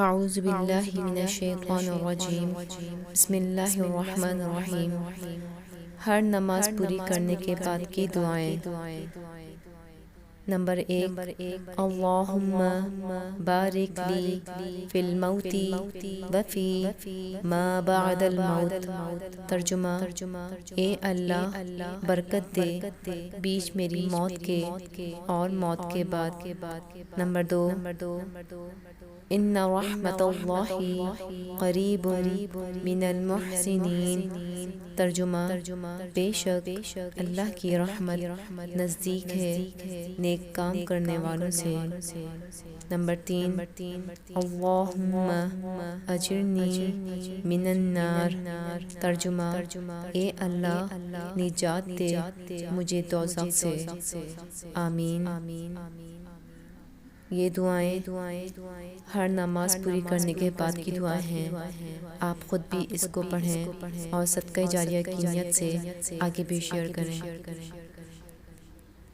اعوذ باللہ من الشیطان الرجیم بسم اللہ الرحمن الرحیم۔ ہر نماز پوری کرنے کے بعد کی دعائیں۔ نمبر 1، اللہم بارک لی فی الموت وفی ما بعد الموت۔ ترجمہ: اے اللہ برکت دے بیچ میری موت کے اور موت کے بعد۔ نمبر 2، ان رحمت اللہ قریب من المحسنین۔ ترجمہ: بے شک اللہ کی رحمت نزدیک ہے نیک کام کرنے والوں سے۔ نمبر 3، اللہم اجرنی من النار۔ ترجمہ: اے اللہ نجات دے مجھے دوزخ سے۔ آمین۔ یہ دعائیں ہر نماز پوری کرنے کے بعد کی دعائیں ہیں۔ آپ خود بھی اس کو پڑھیں اور صدقہ جاریہ کی نیت سے آگے بھی شیئر کریں۔